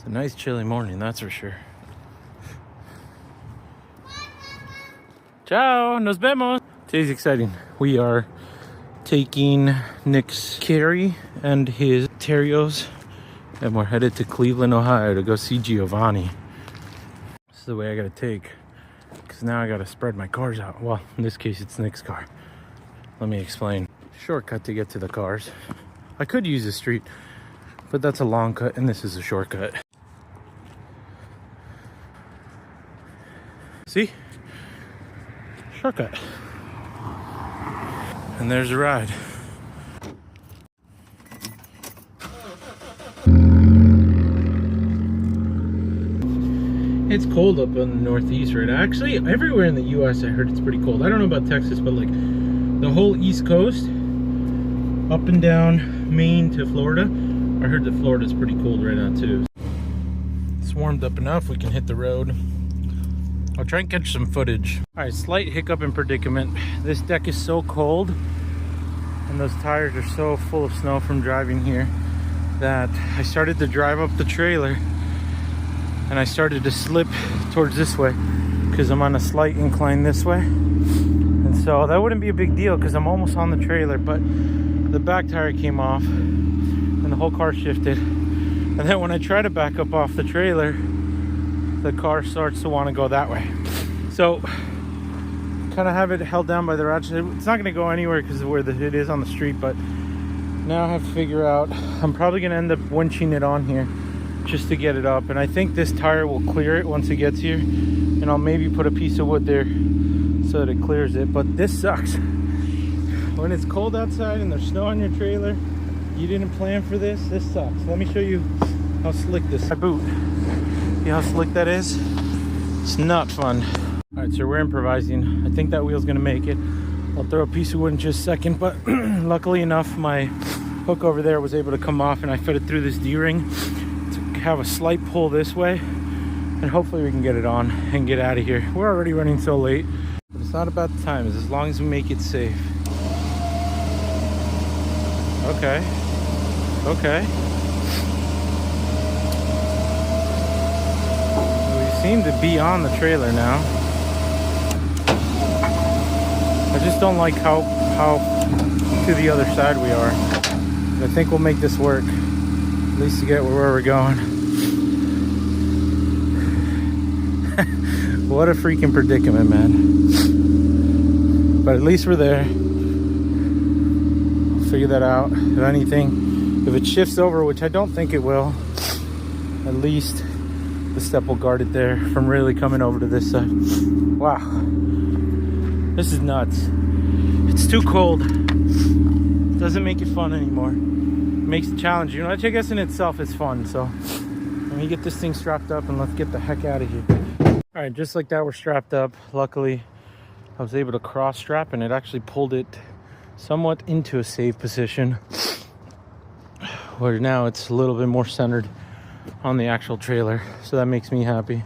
A nice chilly morning, that's for sure. Ciao, nos vemos. Today's exciting. We are taking Nick's Carry and his Terios, and we're headed to Cleveland, Ohio to go see Giovani. This is the way I gotta take, because now I gotta spread my cars out. Well, in this case, it's Nick's car. Let me explain. Shortcut to get to the cars. I could use the street, but that's a long cut, and this is a shortcut. See? Shortcut. And there's a ride. It's cold up in the Northeast right now. Actually, everywhere in the US I heard it's pretty cold. I don't know about Texas, but like the whole East Coast, up and down Maine to Florida, I heard that Florida's pretty cold right now too. It's warmed up enough, we can hit the road. I'll try and catch some footage. All right, slight hiccup and predicament. This deck is so cold and those tires are so full of snow from driving here that I started to drive up the trailer and I started to slip towards this way because I'm on a slight incline this way. And so that wouldn't be a big deal because I'm almost on the trailer, but the back tire came off and the whole car shifted. And then when I try to back up off the trailer, the car starts to want to go that way. So kind of have it held down by the ratchet. It's not going to go anywhere because of where it is on the street, but now I have to figure out, I'm probably going to end up winching it on here just to get it up. And I think this tire will clear it once it gets here, and I'll maybe put a piece of wood there so that it clears it. But this sucks. When it's cold outside and there's snow on your trailer, you didn't plan for this, this sucks. Let me show you how slick this boot. See how slick that is? It's not fun. All right, so we're improvising. I think that wheel's gonna make it. I'll throw a piece of wood in just a second, but luckily enough, my hook over there was able to come off and I fed it through this D-ring to have a slight pull this way, and hopefully we can get it on and get out of here. We're already running so late, but it's not about the time, as long as we make it safe. Okay, okay. Seem to be on the trailer now. I just don't like how to the other side we are. I think we'll make this work, at least to get where we're going. What a freaking predicament, man. But at least we're there. I'll figure that out. If anything, if it shifts over, which I don't think it will, at least the step will guard it there from really coming over to this side. Wow, this is nuts. It's too cold. It doesn't make it fun anymore. It makes it challenging, which I guess in itself is fun. So let me get this thing strapped up and let's get the heck out of here. All right, just like that, we're strapped up. Luckily I was able to cross strap and it actually pulled it somewhat into a safe position, where now it's a little bit more centered on the actual trailer, so that makes me happy.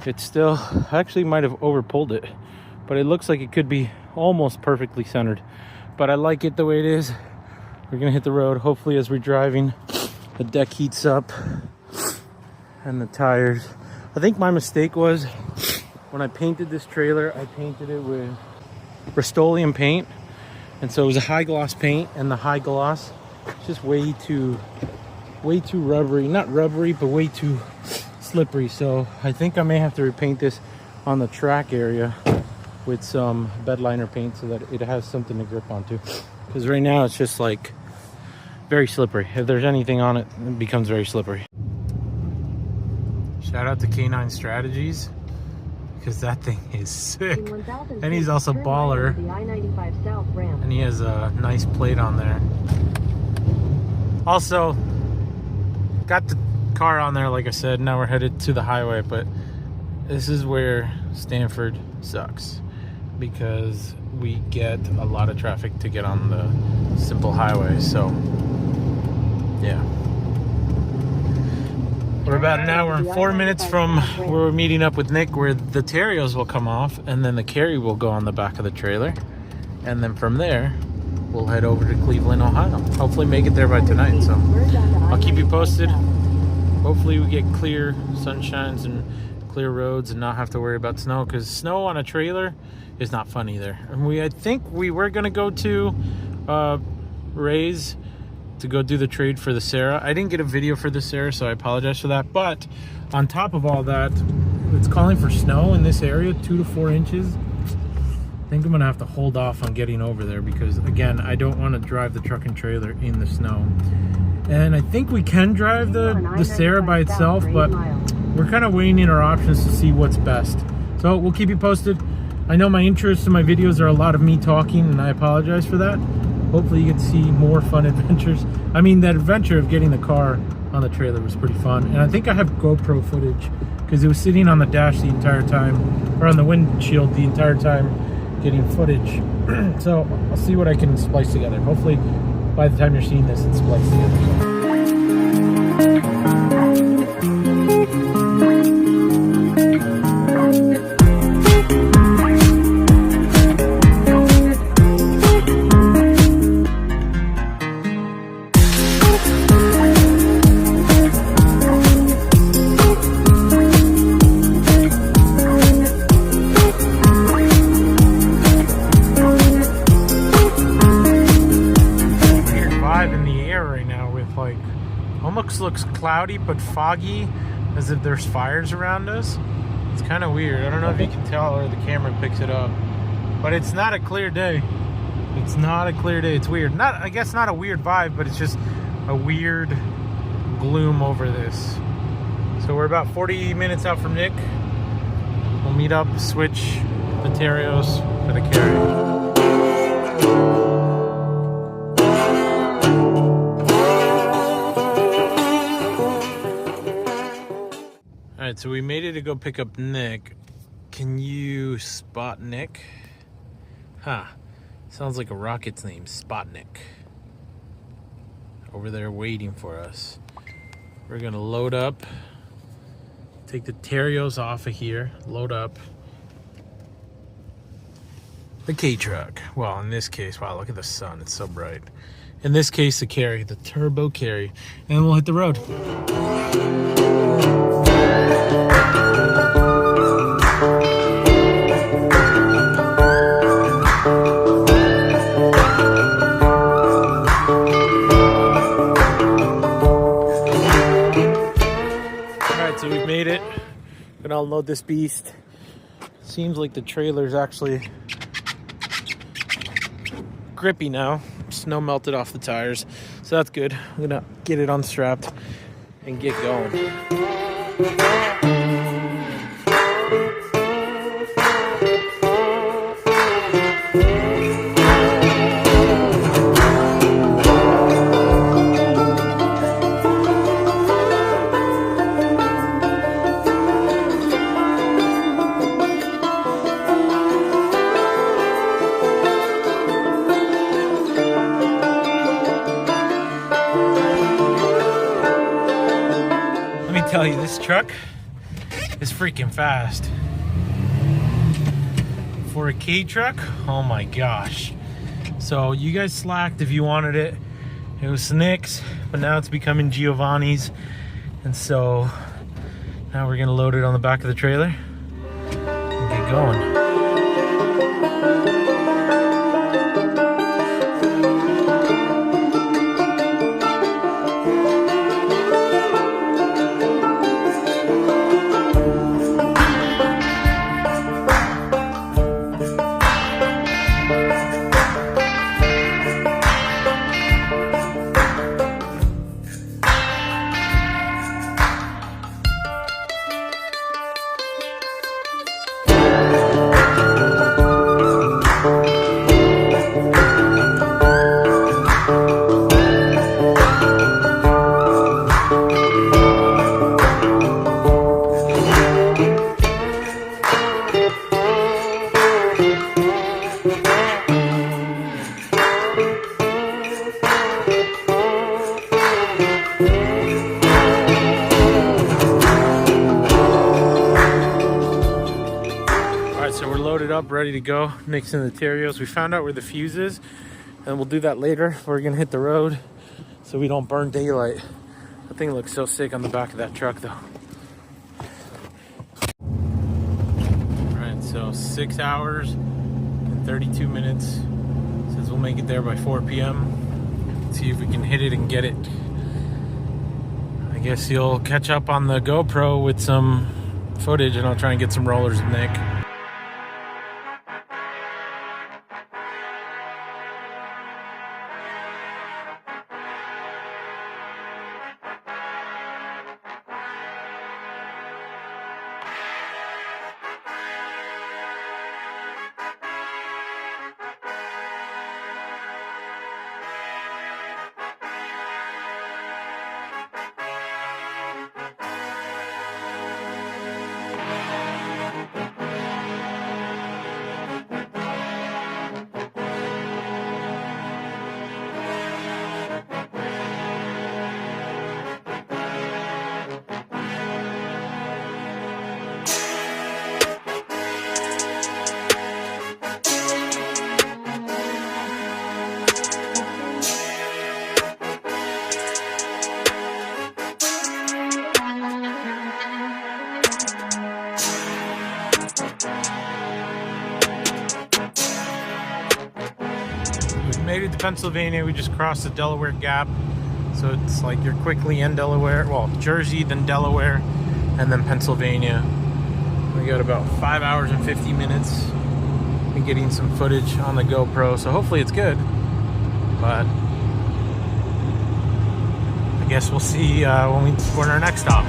It's still, I actually might have over pulled it, but it looks like it could be almost perfectly centered, but I like it the way it is. We're gonna hit the road. Hopefully as we're driving, the deck heats up and the tires. I think my mistake was when I painted this trailer, I painted it with Rust-Oleum paint, and so it was a high gloss paint, and the high gloss is just way too rubbery, not rubbery, but way too slippery. So I think I may have to repaint this on the track area with some bed liner paint so that it has something to grip onto, because right now it's just like very slippery. If there's anything on it, it becomes very slippery. Shout out to K9 Strategies, because that thing is sick, and he's also baller, and he has a nice plate on there. Also got the car on there, like I said. Now we're headed to the highway, but this is where Stanford sucks, because we get a lot of traffic to get on the simple highway. So yeah, we're about an hour and 4 minutes from where we're meeting up with Nick, where the Terios will come off and then the Carry will go on the back of the trailer, and then from there we'll head over to Cleveland, Ohio. Hopefully make it there by tonight, so I'll keep you posted. hopefully we get clear sunshines and clear roads and not have to worry about snow, because snow on a trailer is not fun either. And I think we were gonna go to Ray's to go do the trade for the Sarah. I didn't get a video for the Sarah, so I apologize for that. But on top of all that, it's calling for snow in this area, 2 to 4 inches. I think I'm gonna have to hold off on getting over there because, again, I don't want to drive the truck and trailer in the snow. And I think we can drive the Sarah by itself, but we're kind of weighing in our options to see what's best. So we'll keep you posted. I know my interests in my videos are a lot of me talking, and I apologize for that. Hopefully you get to see more fun adventures. I mean, that adventure of getting the car on the trailer was pretty fun. And I think I have GoPro footage because it was sitting on the dash the entire time, or on the windshield the entire time, getting footage. So I'll see what I can splice together. Hopefully by the time you're seeing this, it's spliced together. Looks cloudy but foggy, as if there's fires around us. It's kind of weird. I don't know if you can tell or the camera picks it up, but it's not a clear day. It's not a clear day. It's weird. Not, I guess, not a weird vibe, but it's just a weird gloom over this. So we're about 40 minutes out from Nick. We'll meet up, switch the Terios for the Carry. Alright, so we made it to go pick up Nick. Can you spot Nick? Huh. Sounds like a rocket's name, Spotnik. Over there waiting for us. We're gonna load up, take the Terios off of here, load up the K-Truck. Well, in this case, wow, look at the sun, it's so bright. In this case, the Carry, the Turbo Carry, and we'll hit the road. Alright, so we've made it. Gonna unload this beast. Seems like the trailer's actually grippy now. Snow melted off the tires, so that's good. I'm gonna get it unstrapped and get going. Tell you, this truck is freaking fast for a K truck. Oh my gosh. So you guys slacked if you wanted it. It was Nick's, but now it's becoming Giovani's, and so now we're gonna load it on the back of the trailer and get going. Up, ready to go, mixing the Terios. We found out where the fuse is, and we'll do that later. We're gonna hit the road so we don't burn daylight The thing looks so sick on the back of that truck though. Alright, so 6 hours and 32 minutes. Says we'll make it there by 4 p.m. See if we can hit it and get it. I guess you'll catch up on the GoPro with some footage, and I'll try and get some rollers with Nick. Made it to Pennsylvania. We just crossed the Delaware Gap, so it's like you're quickly in Delaware, well, Jersey, then Delaware, and then Pennsylvania. We got about 5 hours and 50 minutes. Been getting some footage on the GoPro, so hopefully it's good, but I guess we'll see when our next stop.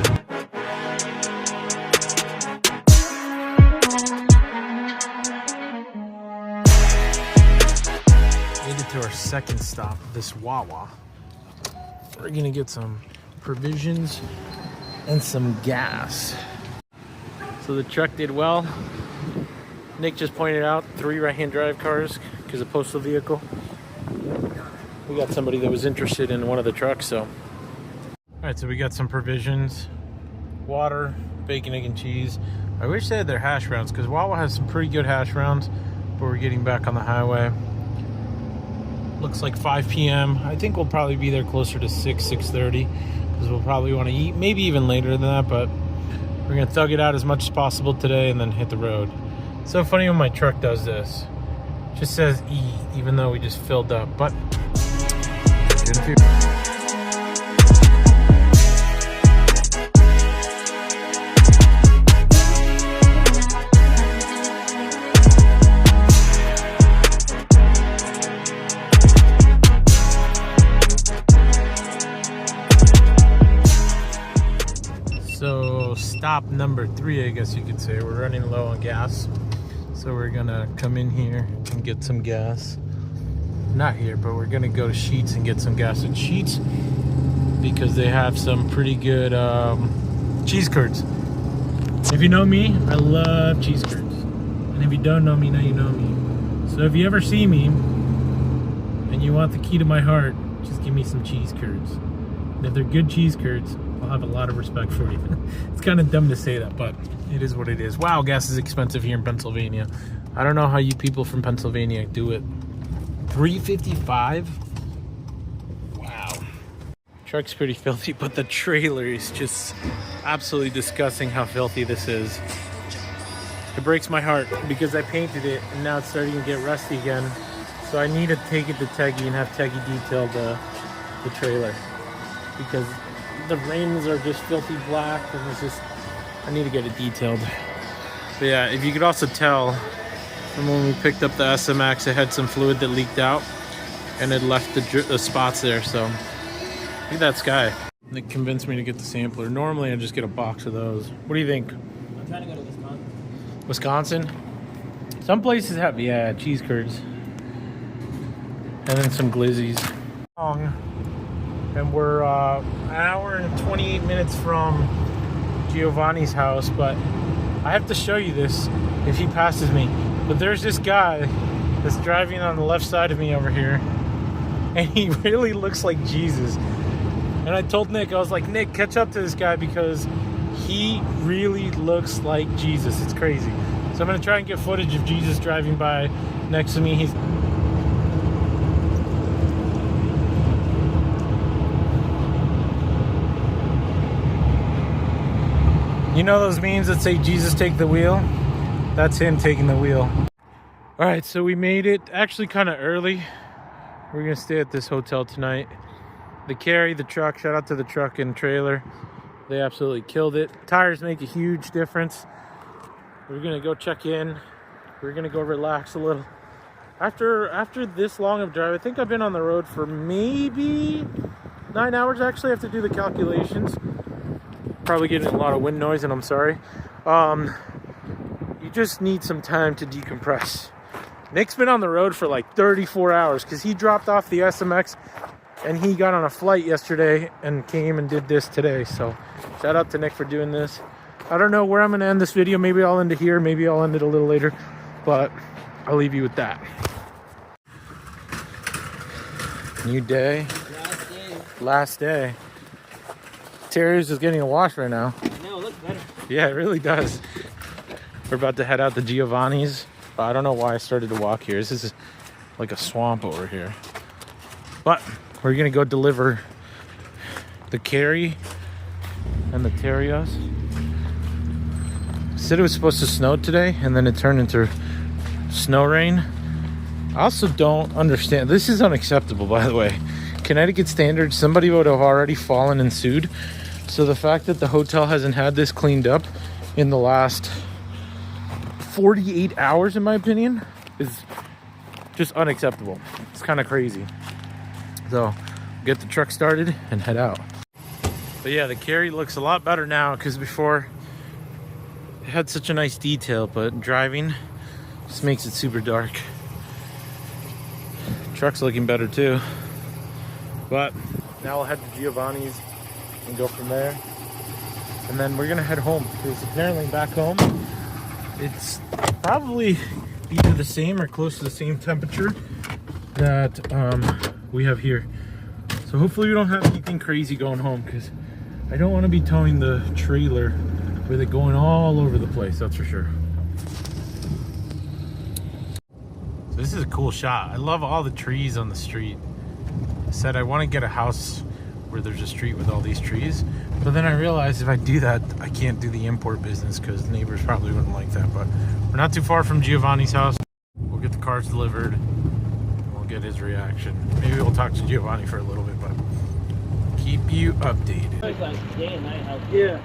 To our second stop, this Wawa. We're gonna get some provisions and some gas. So the truck did well. Nick just pointed out 3 right-hand drive cars because of postal vehicle. We got somebody that was interested in one of the trucks, so. All right, so we got some provisions, water, bacon, egg, and cheese. I wish they had their hash browns because Wawa has some pretty good hash browns, but we're getting back on the highway. Looks like 5 p.m. I think we'll probably be there closer to 6:30 because we'll probably want to eat, maybe even later than that, but we're going to thug it out as much as possible today and then hit the road. It's so funny when my truck does this. It just says E, even though we just filled up, but so stop number 3, I guess you could say. We're running low on gas, so we're gonna come in here and get some gas. Not here, but we're gonna go to Sheetz and get some gas at Sheetz because they have some pretty good cheese curds. If you know me, I love cheese curds, and if you don't know me, now you know me. So if you ever see me and you want the key to my heart, just give me some cheese curds. And if they're good cheese curds, I'll have a lot of respect for you. It's kind of dumb to say that, but it is what it is. Wow, gas is expensive here in Pennsylvania. I don't know how you people from Pennsylvania do it. $3.55? Wow. Truck's pretty filthy, but the trailer is just absolutely disgusting how filthy this is. It breaks my heart because I painted it and now it's starting to get rusty again. So I need to take it to Teggy and have Teggy detail the trailer because the rims are just filthy black and it's just, I need to get it detailed. But yeah, if you could also tell from when we picked up the SMX, it had some fluid that leaked out and it left the spots there. So look at that sky. It convinced me to get the sampler. Normally I just get a box of those. What do you think? I'm trying to go to Wisconsin. Wisconsin? Some places have, yeah, cheese curds. And then some glizzies. And we're an hour and 28 minutes from Giovani's house, but I have to show you this if he passes me. But there's this guy that's driving on the left side of me over here, and he really looks like Jesus. And I told Nick, I was like, Nick, catch up to this guy because he really looks like Jesus. It's crazy. So I'm gonna try and get footage of Jesus driving by next to me. He's You know those memes that say Jesus take the wheel? That's him taking the wheel. All right, so we made it actually kind of early. We're gonna stay at this hotel tonight. The Carry, the truck, shout out to the truck and trailer. They absolutely killed it. Tires make a huge difference. We're gonna go check in. We're gonna go relax a little. After this long of drive, I think I've been on the road for maybe 9 hours. Actually, I have to do the calculations. Probably getting a lot of wind noise, and I'm sorry. You just need some time to decompress. Nick's been on the road for like 34 hours because he dropped off the SMX and he got on a flight yesterday and came and did this today. So shout out to Nick for doing this. I don't know where I'm going to end this video. Maybe I'll end it here. Maybe I'll end it a little later. But I'll leave you with that. New day. Last day. Terios is getting a wash right now. I know, it looks better. Yeah, it really does. We're about to head out to Giovani's. I don't know why I started to walk here. This is like a swamp over here. But we're gonna go deliver the Carry and the Terios. Said it was supposed to snow today, and then it turned into snow rain. I also don't understand. This is unacceptable, by the way. Connecticut standards, somebody would have already fallen and sued. So the fact that the hotel hasn't had this cleaned up in the last 48 hours, in my opinion, is just unacceptable. It's kind of crazy. So get the truck started and head out. But yeah, the Carry looks a lot better now because before it had such a nice detail, but driving just makes it super dark. Truck's looking better too. But now we'll head to Giovani's and go from there. And then we're gonna head home because apparently back home it's probably either the same or close to the same temperature that we have here. So hopefully we don't have anything crazy going home because I don't want to be towing the trailer with it going all over the place, that's for sure. So this is a cool shot. I love all the trees on the street. I said I want to get a house where there's a street with all these trees, but then I realized if I do that I can't do the import business because neighbors probably wouldn't like that. But we're not too far from Giovani's house. We'll get the cars delivered and we'll get his reaction. Maybe we'll talk to Giovani for a little bit, but keep you updated. It's like day and night house. Yeah.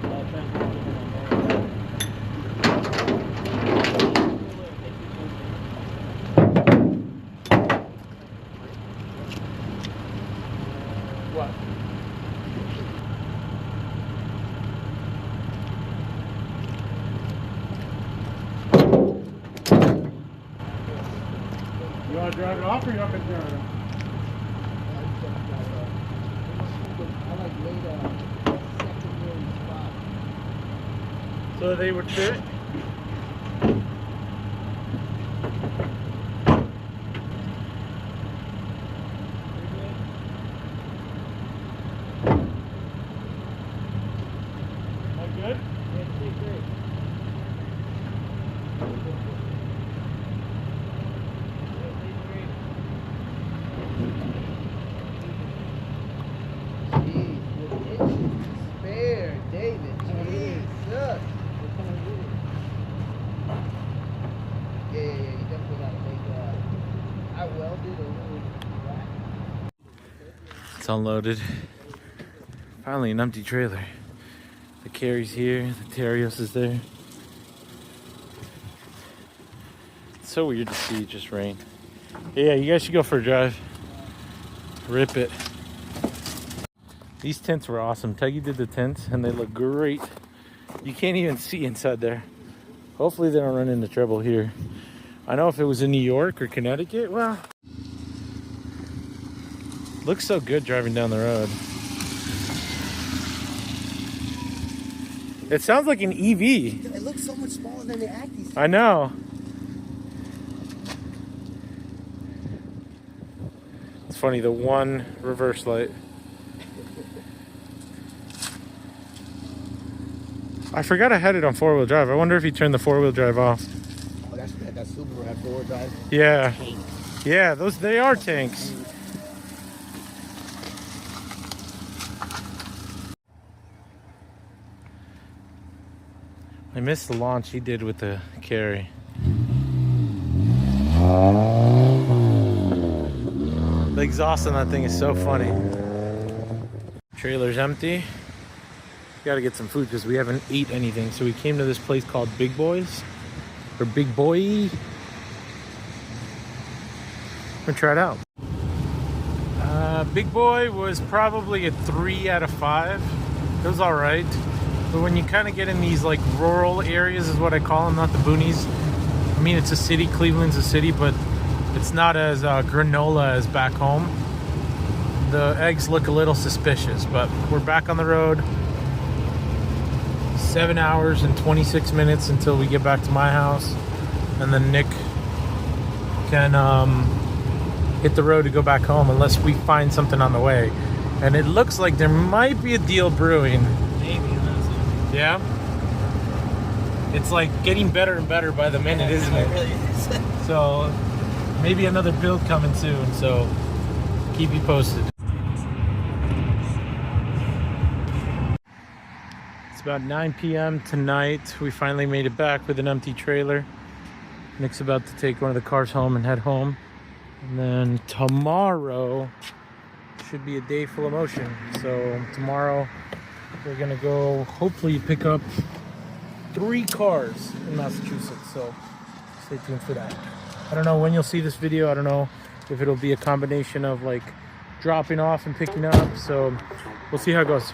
What? You want to drive it off or you want me to drive it off? I like laid a secondary spot. So they would fit? Good? Yeah, it's great. Spare, David. Jesus. Yeah, you definitely gotta make I welded a little rack. It's unloaded. Finally an empty trailer. The Carry's here, the Terios is there. It's so weird to see it just rain. Yeah, you guys should go for a drive. Rip it. These tents were awesome. Teggy did the tents and they look great. You can't even see inside there. Hopefully they don't run into trouble here. I know if it was in New York or Connecticut, well, looks so good driving down the road. It sounds like an EV. It looks so much smaller than the Acties. I know. It's funny, the one reverse light. I forgot I had it on four-wheel drive. I wonder if he turned the four-wheel drive off. Oh, that Subaru had four-wheel drive. Yeah. Yeah, they are tanks. I missed the launch he did with the Carry. The exhaust on that thing is so funny. Trailer's empty. Gotta get some food because we haven't ate anything. So we came to this place called Big Boys. Or Big Boy. We're gonna try it out. Big Boy was probably a 3 out of 5. It was alright. But when you kind of get in these like rural areas is what I call them, not the boonies. I mean, it's a city, Cleveland's a city, but it's not as granola as back home. The eggs look a little suspicious, but we're back on the road. 7 hours and 26 minutes until we get back to my house. And then Nick can hit the road to go back home unless we find something on the way. And it looks like there might be a deal brewing. Maybe, honestly. Yeah? It's like getting better and better by the minute, isn't it? It really is. So maybe another build coming soon, so keep you posted. It's about 9 p.m. tonight. We finally made it back with an empty trailer. Nick's about to take one of the cars home and head home. And then tomorrow should be a day full of motion. So tomorrow we're gonna go hopefully pick up 3 cars in Massachusetts. So stay tuned for that. I don't know when you'll see this video. I don't know if it'll be a combination of like dropping off and picking up. So we'll see how it goes.